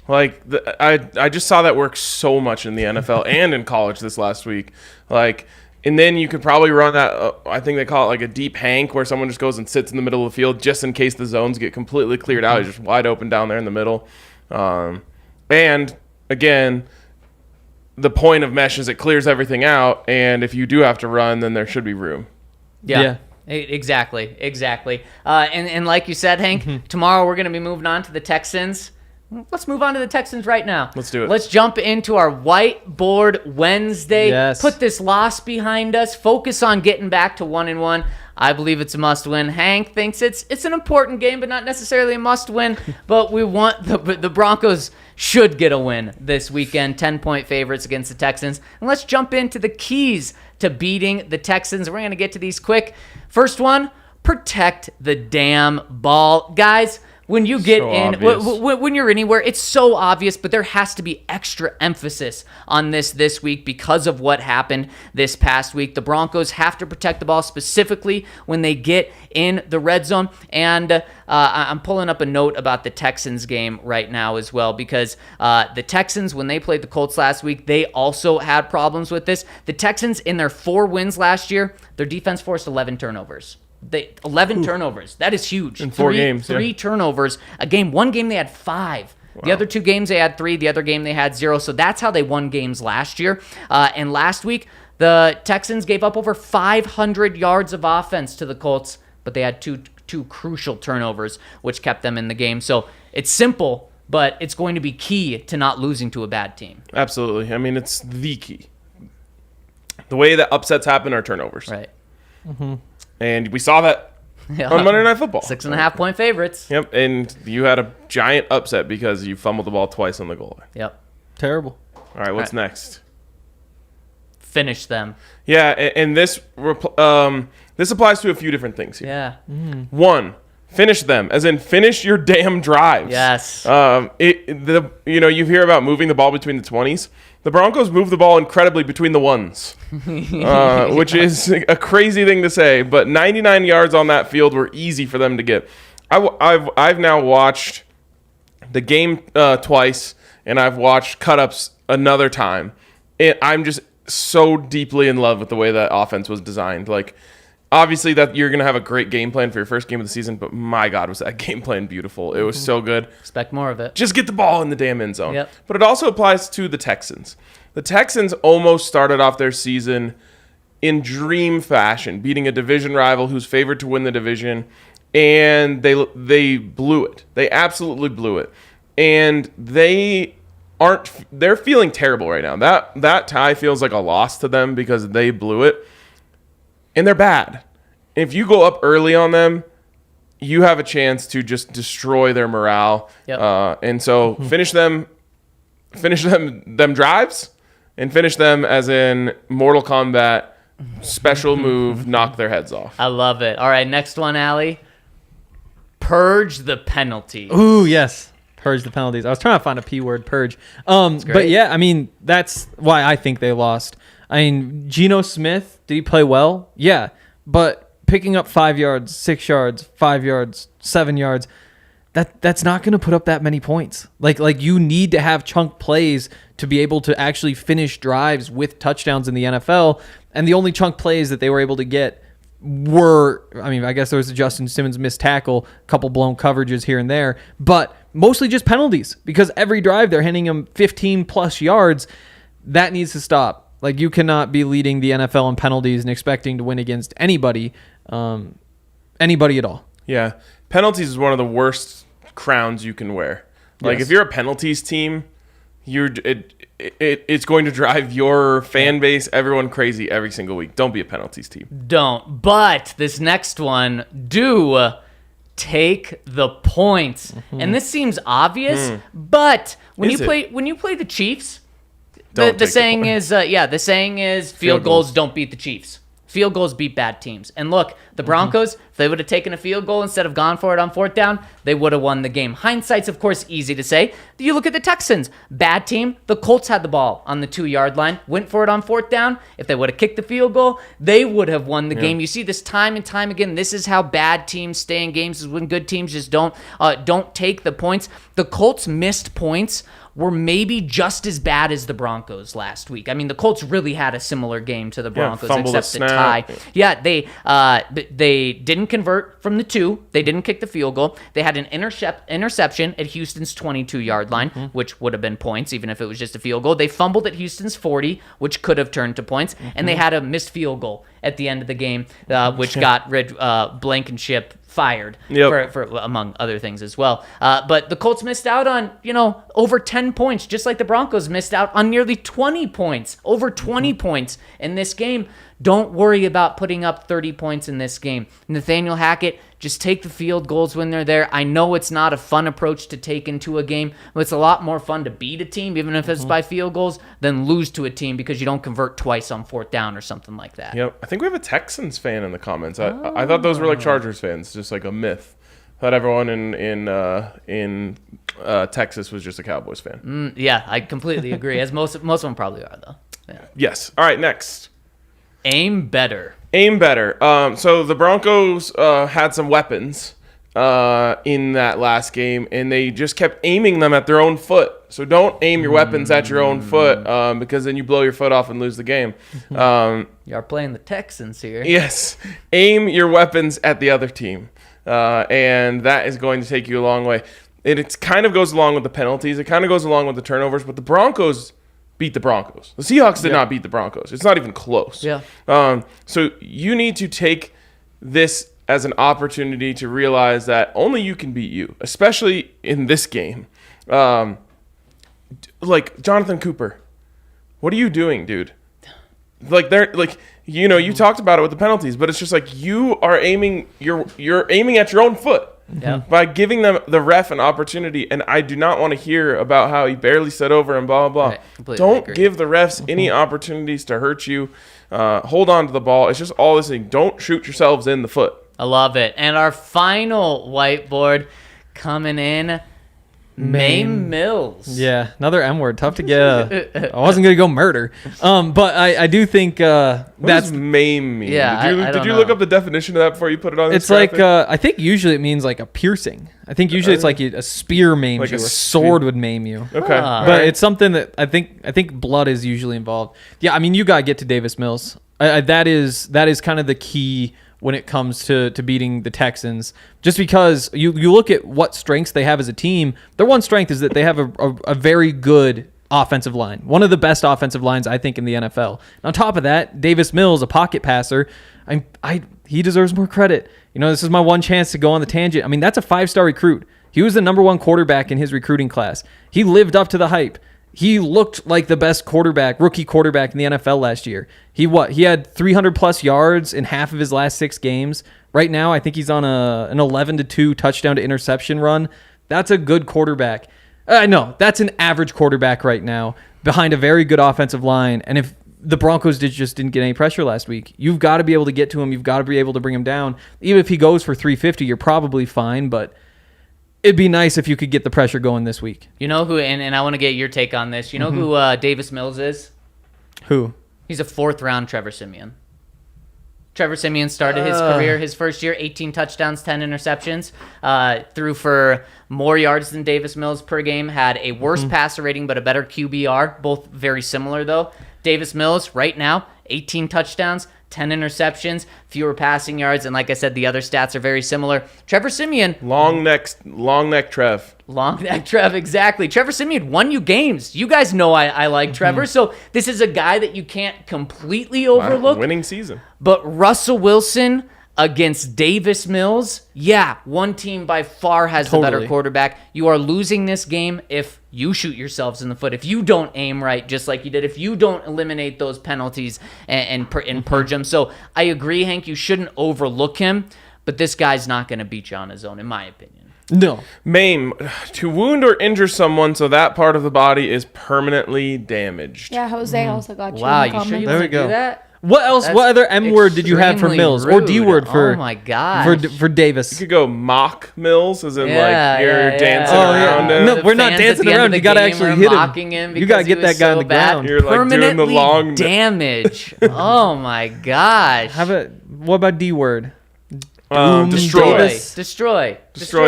Like I just saw that work so much in the NFL and in college this last week. Like, and then you could probably run that. I think they call it like a deep hank, where someone just goes and sits in the middle of the field just in case the zones get completely cleared out. It's just wide open down there in the middle. And again, the point of mesh is it clears everything out, and if you do have to run, then there should be room. Yeah. Exactly. And like you said, Hank, tomorrow we're going to be moving on to the Texans. Let's move on to the Texans right now. Let's do it. Let's jump into our whiteboard Wednesday. Yes. Put this loss behind us. Focus on getting back to 1-1. I believe it's a must-win. Hank thinks it's an important game, but not necessarily a must-win. But we want the Broncos should get a win this weekend. 10-point favorites against the Texans. And let's jump into the keys to beating the Texans. We're going to get to these quick. First one, protect the damn ball. Guys, when you get So in, obvious. when you're anywhere, it's so obvious, but there has to be extra emphasis on this week because of what happened this past week. The Broncos have to protect the ball specifically when they get in the red zone. And I'm pulling up a note about the Texans game right now as well, because the Texans, when they played the Colts last week, they also had problems with this. The Texans, in their 4 wins last year, their defense forced 11 turnovers. 11 turnovers. That is huge. In 4 games. Three turnovers a game. One game they had 5. Wow. The other 2 games they had 3. The other game they had 0. So that's how they won games last year. And last week, the Texans gave up over 500 yards of offense to the Colts, but they had two crucial turnovers, which kept them in the game. So it's simple, but it's going to be key to not losing to a bad team. Absolutely. I mean, it's the key. The way that upsets happen are turnovers. Right. And we saw that on Monday Night Football. 6.5 point favorites. Yep, and you had a giant upset because you fumbled the ball twice on the goal line. Yep. Terrible. All right, what's next? Finish them. Yeah, and this applies to a few different things here. Yeah. 1, finish them, as in finish your damn drives. Yes. You hear about moving the ball between the 20s. The Broncos move the ball incredibly between the ones, which is a crazy thing to say. But 99 yards on that field were easy for them to get. I've now watched the game twice, and I've watched cut-ups another time. I'm just so deeply in love with the way that offense was designed. Like, obviously that you're going to have a great game plan for your first game of the season, but my God, was that game plan beautiful. It was so good. Expect more of it. Just get the ball in the damn end zone. Yep. But it also applies to the Texans. The Texans almost started off their season in dream fashion, beating a division rival who's favored to win the division, and they blew it. They absolutely blew it. And they're feeling terrible right now. That tie feels like a loss to them because they blew it. And they're bad. If you go up early on them, you have a chance to just destroy their morale. Yep. And so finish them drives, and finish them as in Mortal Kombat special move, knock their heads off. I love it. All right, next one, Allie. Purge the penalties. Ooh, yes. Purge the penalties. I was trying to find a P word, purge. But yeah, I mean, that's why I think they lost. I mean, Geno Smith, did he play well? Yeah. But picking up 5 yards, 6 yards, 5 yards, 7 yards, that's not going to put up that many points. Like you need to have chunk plays to be able to actually finish drives with touchdowns in the NFL. And the only chunk plays that they were able to get were, I mean, I guess there was a Justin Simmons missed tackle, a couple blown coverages here and there, but mostly just penalties, because every drive they're handing them 15 plus yards. That needs to stop. Like, you cannot be leading the NFL in penalties and expecting to win against anybody at all. Yeah. Penalties is one of the worst crowns you can wear. Like, Yes. if you're a penalties team, it's going to drive your fan base, everyone crazy every single week. Don't be a penalties team. Don't. But this next one, do take the points. And this seems obvious, but when Is you it? play the Chiefs, Don't the take saying the is the saying is field goals don't beat the Chiefs. Field goals beat bad teams. And look, the Broncos, if they would have taken a field goal instead of gone for it on 4th down, they would have won the game. Hindsight's, of course, easy to say. You look at the Texans. Bad team. The Colts had the ball on the 2-yard line, went for it on 4th down. If they would have kicked the field goal, they would have won the game. You see this time and time again. This is how bad teams stay in games, is when good teams just don't take the points. The Colts missed points were maybe just as bad as the Broncos last week. I mean, the Colts really had a similar game to the Broncos, fumbled a except the snap. tie. Yeah, they didn't convert from the 2. They didn't kick the field goal. They had an interception at Houston's 22-yard line, which would have been points, even if it was just a field goal. They fumbled at Houston's 40, which could have turned to points. And they had a missed field goal at the end of the game, which got Blankenship fired for among other things as well. But the Colts missed out on, over 10 points, just like the Broncos missed out on nearly 20 points, over 20 points in this game. Don't worry about putting up 30 points in this game. Nathaniel Hackett, just take the field goals when they're there. I know it's not a fun approach to take into a game, but it's a lot more fun to beat a team, even if it's by field goals, than lose to a team because you don't convert twice on 4th down or something like that. Yep. I think we have a Texans fan in the comments. I thought those were like Chargers fans, just like a myth. Thought everyone in Texas was just a Cowboys fan. Yeah, I completely agree. As most of them probably are, though. Yeah. Yes. All right, next. Aim better. Aim better. So the Broncos had some weapons in that last game, and they just kept aiming them at their own foot. So don't aim your weapons at your own foot because then you blow your foot off and lose the game. You are playing the Texans here. Yes. Aim your weapons at the other team, and that is going to take you a long way. It kind of goes along with the penalties. It kind of goes along with the turnovers, but the Broncos beat the Broncos. The Seahawks did not beat the Broncos. It's not even close. Yeah. So you need to take this as an opportunity to realize that only you can beat you, especially in this game. Like Jonathan Cooper, what are you doing, dude? Like you talked about it with the penalties, but it's just like you are aiming. You're aiming at your own foot. Yeah. By giving the ref an opportunity, and I do not want to hear about how he barely set over and blah, blah, blah. Right. Don't agree. give the refs any opportunities to hurt you. Hold on to the ball. It's just all this thing. Don't shoot yourselves in the foot. I love it. And our final whiteboard coming in, Maim Mills. Yeah, another M word. Tough to get. I wasn't gonna go murder. But I do think What that's does maim mean? Yeah, I did you don't look know. up the definition of that before you put it on? it's this like graphic? I think usually it means like a piercing. I think usually it's like a spear maims Like you, a or a sword would maim you. Okay, Ah. all But right. it's something that I think blood is usually involved. Yeah, I mean you gotta get to Davis Mills. That is kind of the key when it comes to beating the Texans. Just because you look at what strengths they have as a team, their one strength is that they have a very good offensive line. One of the best offensive lines, I think, in the NFL. And on top of that, Davis Mills, a pocket passer, he deserves more credit. You know, this is my one chance to go on the tangent. I mean, that's a 5-star recruit. He was the number 1 quarterback in his recruiting class. He lived up to the hype. He looked like the best rookie quarterback in the NFL last year. He had 300 plus yards in half of his last 6 games. Right now, I think he's on an 11-2 touchdown to interception run. That's a good quarterback. No, that's an average quarterback right now behind a very good offensive line. And if the Broncos just didn't get any pressure last week, you've got to be able to get to him. You've got to be able to bring him down. Even if he goes for 350, you're probably fine, but it'd be nice if you could get the pressure going this week. You know who, and I want to get your take on this. You know who Davis Mills is? Who? He's a 4th-round Trevor Siemian. Trevor Siemian started his career, his first year, 18 touchdowns, 10 interceptions, threw for more yards than Davis Mills per game, had a worse passer rating but a better QBR, both very similar though. Davis Mills, right now, 18 touchdowns, 10 interceptions, fewer passing yards, and like I said, the other stats are very similar. Trevor Siemian, long neck Trev. long neck Trev, exactly. Trevor Siemian won you games. You guys know I like Trevor, so this is a guy that you can't completely overlook. Winning season. But Russell Wilson against Davis Mills, yeah, one team by far has the better Totally. quarterback. You are losing this game if you shoot yourselves in the foot, if you don't aim right just like you did, if you don't eliminate those penalties and purge them. So I agree, Hank, you shouldn't overlook him, but this guy's not going to beat you on his own, in my opinion. No. Maim, to wound or injure someone so that part of the body is permanently damaged. Yeah, Jose also got you. Wow, in the you sure you comments. There we want to go. do that? What else? That's What other M word did you have for extremely Mills or D word rude. for? Oh my gosh. for Davis? You could go mock Mills, as in Yeah, like you're yeah, dancing yeah. Oh, yeah. around him. No, The we're not fans at dancing the end of around. the You gotta game actually were hit him. mocking him You gotta because get he that was guy on so the bad. ground. You're like doing the Permanently long damage. Oh my gosh. What about D word? destroy. Davis. Destroy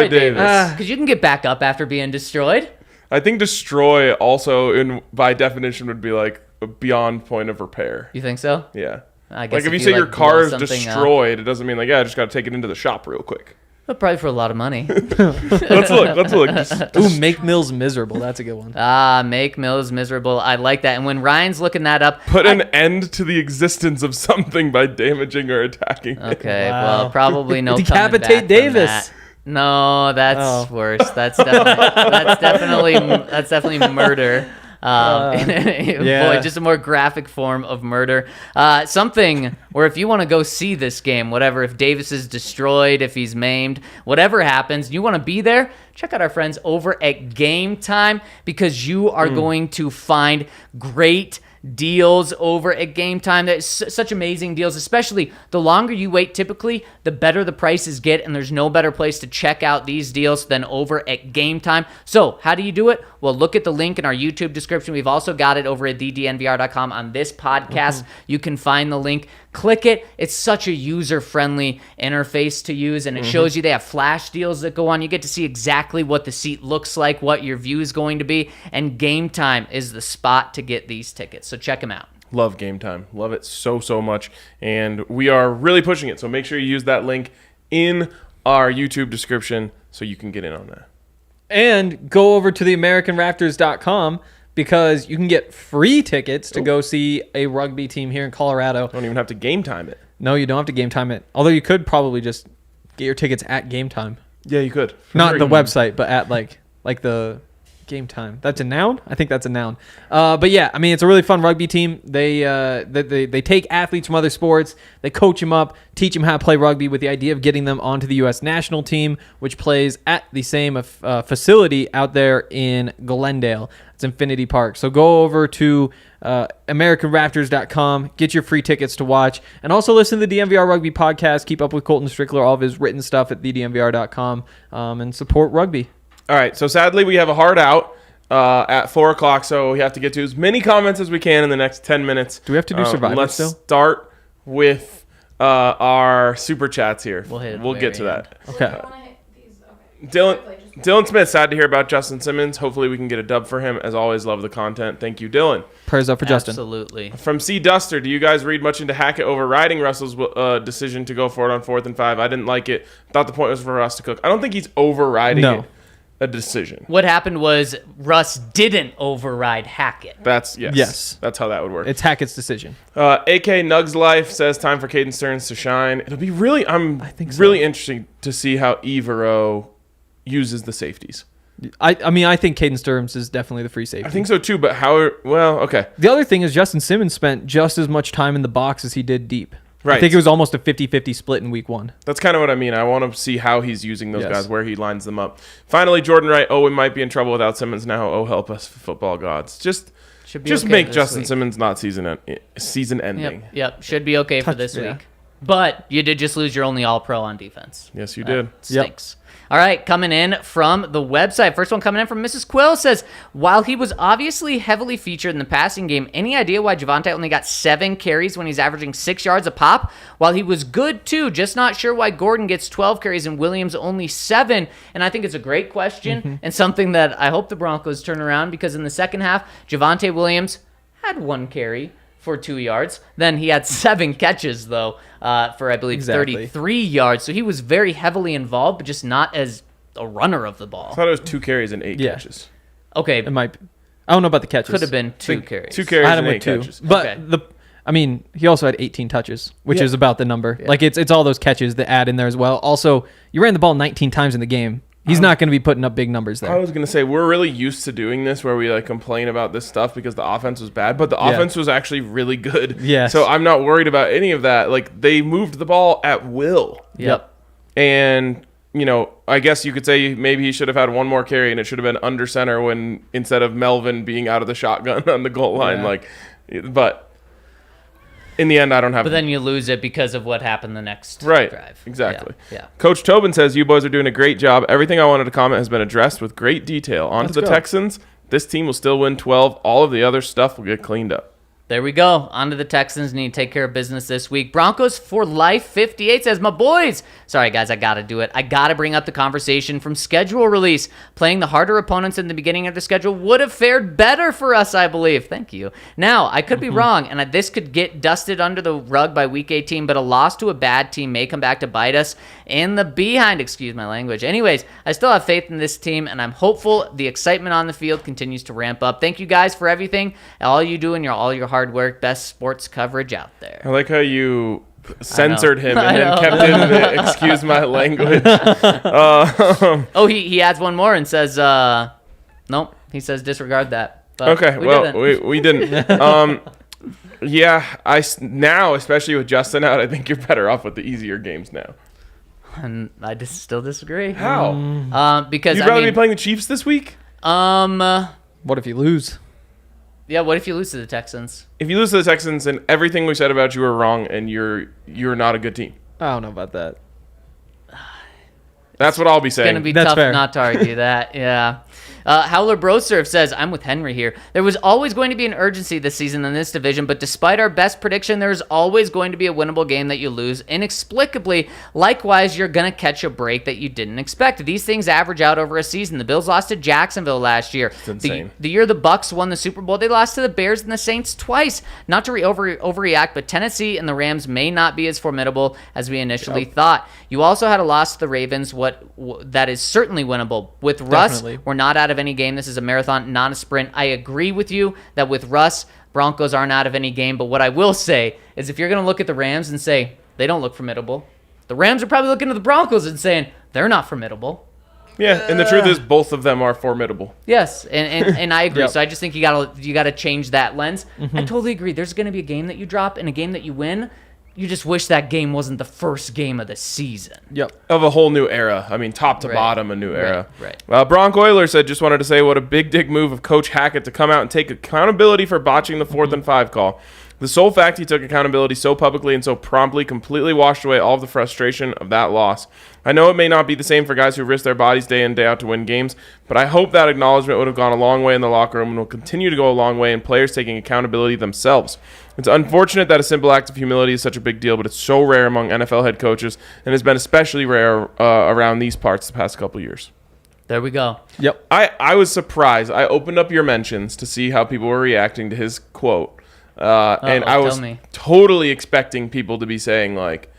Davis. Because you can get back up after being destroyed. I think destroy also, by definition, would be like a beyond point of repeir. You think so? Yeah. I guess Like if you say your blow car is something up. destroyed, it doesn't mean like, I just got to take it into the shop real quick. But probably for a lot of money. Let's look. Ooh, make Mills miserable. That's a good one. Make Mills miserable. I like that. And when Ryan's looking that up, Put an end to the existence of something by damaging or attacking it. okay, Wow. well, probably no Decapitate coming back from Davis. that. No, that's Oh. worse. That's definitely murder. Yeah. Boy, just a more graphic form of murder. Something where if you want to go see this game, whatever, if Davis is destroyed, if he's maimed, whatever happens, you want to be there, check out our friends over at Gametime because you are going to find great deals over at Gametime. There's such amazing deals, especially the longer you wait, typically, the better the prices get, and there's no better place to check out these deals than over at Gametime. So how do you do it? Well, look at the link in our YouTube description. We've also got it over at thednvr.com on this podcast. You can find the link. Click it. It's such a user-friendly interface to use, and it shows you they have flash deals that go on. You get to see exactly what the seat looks like, what your view is going to be, and Gametime is the spot to get these tickets. So check them out. Love Gametime. Love it so much. And we are really pushing it. So make sure you use that link in our YouTube description so you can get in on that. And go over to theamericanraptors.com because you can get free tickets to go see a rugby team here in Colorado. Don't even have to Gametime it. No, you don't have to Gametime it. Although you could probably just get your tickets at Gametime. Yeah, you could. Not the website, but at like the Gametime. That's a noun? I think that's a noun. But yeah, I mean, it's a really fun rugby team. They take athletes from other sports, they coach them up, teach them how to play rugby with the idea of getting them onto the U.S. national team, which plays at the same facility out there in Glendale. It's Infinity Park. So go over to AmericanRaptors.com, get your free tickets to watch, and also listen to the DNVR Rugby podcast. Keep up with Colton Strickler, all of his written stuff at thednvr.com, and support rugby. All right, so sadly we have a hard out at 4 o'clock, so we have to get to as many comments as we can in the next 10 minutes. Do we have to do Survivor Let's still? start with our super chats here. We'll get to that. Okay. Dylan Smith, sad to hear about Justin Simmons. Hopefully we can get a dub for him. As always, love the content. Thank you, Dylan. Prayers up for Justin. Absolutely. From C. Duster, do you guys read much into Hackett overriding Russell's decision to go for it on 4th and 5? I didn't like it. Thought the point was for Russ to cook. I don't think he's overriding a decision. What happened was Russ didn't override Hackett. Yes. That's how that would work. It's Hackett's decision. AK Nugs Life says time for Caden Stearns to shine. It'll be really really interesting to see how Evero uses the safeties. I mean, I think Caden Stearns is definitely the free safety. I think so too, but okay. The other thing is Justin Simmons spent just as much time in the box as he did deep. Right. I think it was almost a 50-50 split in week 1. That's kind of what I mean. I want to see how he's using those guys, where he lines them up. Finally, Jordan Wright, we might be in trouble without Simmons now. Oh, help us, football gods. Just make Justin Simmons not season ending. Yep. Should be okay for this week. But you did just lose your only all-pro on defense. Yes, you did. Stinks. All right, coming in from the website. First one coming in from Mrs. Quill says, while he was obviously heavily featured in the passing game, any idea why Javonte only got 7 carries when he's averaging 6 yards a pop? While he was good too, just not sure why Gordon gets 12 carries and Williams only 7. And I think it's a great question and something that I hope the Broncos turn around, because in the second half, Javonte Williams had 1 carry for 2 yards. Then he had 7 catches, though, for, I believe, 33 yards. So he was very heavily involved, but just not as a runner of the ball. I thought it was 2 carries and 8 catches. Okay. It might be. I don't know about the catches. Could have been 2 carries. 2 carries I had and him 8 with 2. catches. But I mean, he also had 18 touches, which is about the number. Yeah. Like, it's all those catches that add in there as well. Also, you ran the ball 19 times in the game. He's not going to be putting up big numbers there. I was going to say, we're really used to doing this where we complain about this stuff because the offense was bad, but the offense was actually really good. Yes. So I'm not worried about any of that. They moved the ball at will. Yep. And, I guess you could say maybe he should have had 1 more carry and it should have been under center when instead of Melvin being out of the shotgun on the goal line. But in the end, I don't have. But then you lose it because of what happened the next drive. Exactly. Yeah. Coach Tobin says, you boys are doing a great job. Everything I wanted to comment has been addressed with great detail. On to the Texans. This team will still win 12. All of the other stuff will get cleaned up. There we go. On to the Texans. Need to take care of business this week. Broncos for life 58 says, my boys. Sorry, guys, I got to do it. I got to bring up the conversation from schedule release. Playing the harder opponents in the beginning of the schedule would have fared better for us, I believe. Thank you. Now, I could be wrong, and this could get dusted under the rug by week 18, but a loss to a bad team may come back to bite us in the behind. Excuse my language. Anyways, I still have faith in this team, and I'm hopeful the excitement on the field continues to ramp up. Thank you guys for everything, all you do and all your hard work. Best sports coverage out there. I like how you censored him and then kept in the excuse my language. He adds one more and says, nope, he says disregard that. But okay, we didn't. Now, especially with Justin out, I think you're better off with the easier games now. And I still disagree. How? Because you'd rather be playing the Chiefs this week? What if you lose? Yeah, what if you lose to the Texans? If you lose to the Texans, and everything we said about you are wrong, and you're not a good team. I don't know about that. That's what I'll be It's going to saying. be That's tough fair. not to argue that. Yeah. Howler Brosurf says, I'm with Henry here. There was always going to be an urgency this season in this division, but despite our best prediction, there's always going to be a winnable game that you lose inexplicably. Likewise, you're going to catch a break that you didn't expect. These things average out over a season. The Bills lost to Jacksonville last year. It's insane. The year the Bucks won the Super Bowl, they lost to the Bears and the Saints twice. Not to overreact, but Tennessee and the Rams may not be as formidable as we initially thought. You also had a loss to the Ravens, that is certainly winnable. With Russ, Definitely. we're not out of any game. This is a marathon, not a sprint. I agree with you that with Russ, Broncos aren't out of any game. But what I will say is if you're going to look at the Rams and say they don't look formidable, the Rams are probably looking at the Broncos and saying they're not formidable. Yeah, and the truth is both of them are formidable. Yes, and I agree. Yep. So I just think you gotta change that lens. I totally agree. There's going to be a game that you drop and a game that you win. You just wish that game wasn't the first game of the season. Yep. Of a whole new era. I mean, top to Right. bottom, a new era. Right. Bronco Euler said, just wanted to say what a big dick move of Coach Hackett to come out and take accountability for botching the 4th and 5 call. The sole fact he took accountability so publicly and so promptly completely washed away all of the frustration of that loss. I know it may not be the same for guys who risk their bodies day in, day out to win games, but I hope that acknowledgement would have gone a long way in the locker room and will continue to go a long way in players taking accountability themselves. It's unfortunate that a simple act of humility is such a big deal, but it's so rare among NFL head coaches and has been especially rare around these parts the past couple years. There we go. Yep. I was surprised. I opened up your mentions to see how people were reacting to his quote. And I was tell me. totally expecting people to be saying, like,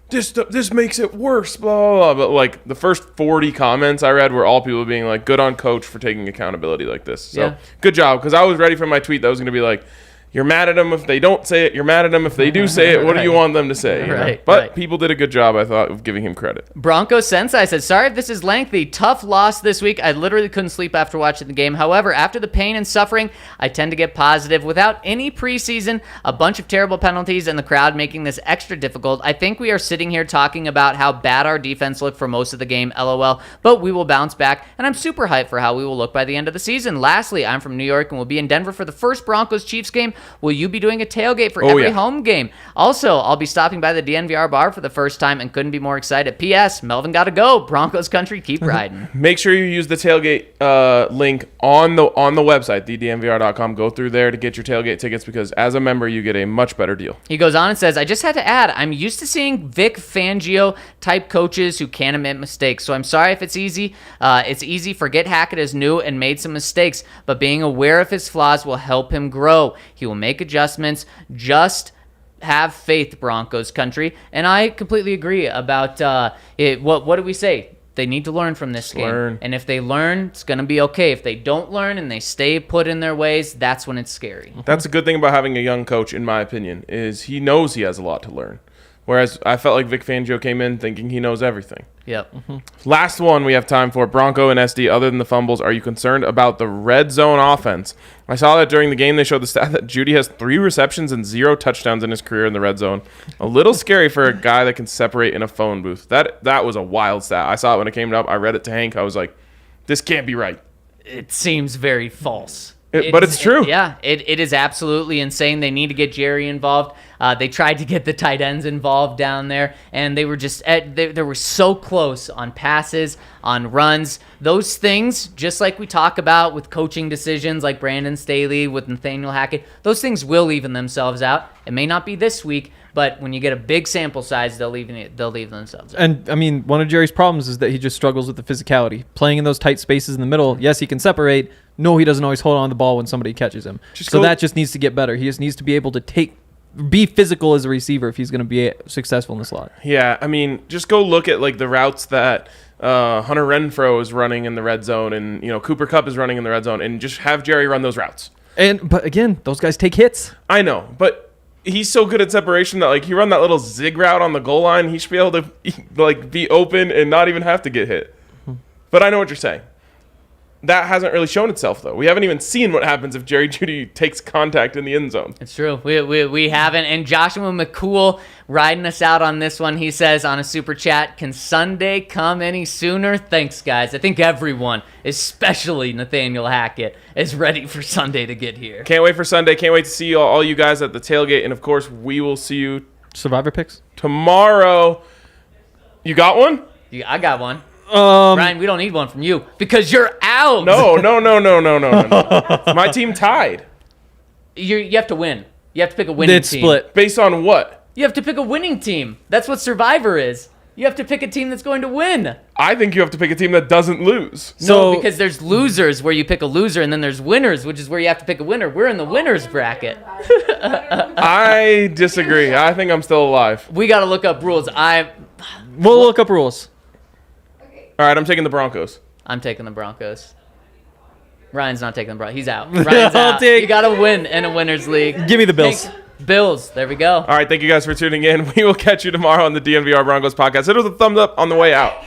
this makes it worse, blah, blah, blah. But, like, the first 40 comments I read were all people being like, good on Coach for taking accountability like this. So, Yeah. good job. Because I was ready for my tweet that was going to be like, you're mad at them if they don't say it. You're mad at them if they do say it. What do you want them to say? You know? Right, But right. people did a good job, I thought, of giving him credit. Bronco Sensei said, sorry if this is lengthy. Tough loss this week. I literally couldn't sleep after watching the game. However, after the pain and suffering, I tend to get positive. Without any preseason, a bunch of terrible penalties, and the crowd making this extra difficult, I think we are sitting here talking about how bad our defense looked for most of the game, LOL. But we will bounce back, and I'm super hyped for how we will look by the end of the season. Lastly, I'm from New York and will be in Denver for the first Broncos-Chiefs game. Will you be doing a tailgate for every yeah. home game? Also, I'll be stopping by the DNVR bar for the first time and couldn't be more excited. P.S. Melvin gotta go. Broncos country, keep riding. Make sure you use the tailgate link on the website, thednvr.com. Go through there to get your tailgate tickets because as a member, you get a much better deal. He goes on and says, I just had to add, I'm used to seeing Vic Fangio type coaches who can't admit mistakes. So I'm sorry if it's easy. It's easy. Forget Hackett is new and made some mistakes, but being aware of his flaws will help him grow. He will make adjustments. Just have faith, Broncos country. And I completely agree about it. What do we say? They need to learn from this game. Learn. And if they learn, it's going to be okay. If they don't learn and they stay put in their ways, that's when it's scary. That's a good thing about having a young coach, in my opinion, is he knows he has a lot to learn. Whereas I felt like Vic Fangio came in thinking he knows everything. Yep. Last one we have time for, Bronco and SD. Other than the fumbles, are you concerned about the red zone offense? I saw that during the game they showed the stat that Judy has 3 receptions and 0 touchdowns in his career in the red zone. A little scary for a guy that can separate in a phone booth. That was a wild stat. I saw it when it came up. I read it to Hank. I was like, this can't be right. It seems very false. But it's true. It is absolutely insane. They need to get Jerry involved. They tried to get the tight ends involved down there, and they were just they were so close on passes, on runs. Those things, just like we talk about with coaching decisions like Brandon Staley, with Nathaniel Hackett, those things will even themselves out. It may not be this week, but when you get a big sample size, they'll leave themselves out. And, I mean, one of Jerry's problems is that he just struggles with the physicality. Playing in those tight spaces in the middle, yes, he can separate. No, he doesn't always hold on to the ball when somebody catches him. That just needs to get better. He just needs to be able to be physical as a receiver if he's going to be successful in the slot. Yeah, I mean, just go look at like the routes that Hunter Renfrow is running in the red zone and, Cooper Kupp is running in the red zone, and just have Jerry run those routes. But again, those guys take hits. I know, but he's so good at separation that, like, he run that little zig route on the goal line. He should be able to, like, be open and not even have to get hit. But I know what you're saying. that hasn't really shown itself, though. We haven't even seen what happens if Jerry Jeudy takes contact in the end zone. It's true. We haven't. And Joshua McCool riding us out on this one. He says on a super chat, can Sunday come any sooner? Thanks, guys. I think everyone, especially Nathaniel Hackett, is ready for Sunday to get here. Can't wait for Sunday. Can't wait to see all you guys at the tailgate. And, of course, we will see you Survivor picks? tomorrow. You got one? Yeah, I got one. Ryan, we don't need one from you because you're out. No. My team tied. You have to win. You have to pick a winning It's team. split. Based on what? You have to pick a winning team. That's what Survivor is. You have to pick a team that's going to win. I think you have to pick a team that doesn't lose. No, because there's losers where you pick a loser, and then there's winners, which is where you have to pick a winner. We're in the winners bracket. I disagree. I think I'm still alive. We got to look up rules. We'll look up rules. All right, I'm taking the Broncos. I'm taking the Broncos. Ryan's not taking the Broncos. He's out. Ryan's I'll out. take- You got to win in a winners league. Give me the Bills. Bills. There we go. All right, thank you guys for tuning in. We will catch you tomorrow on the DNVR Broncos podcast. Hit us with a thumbs up on the way out.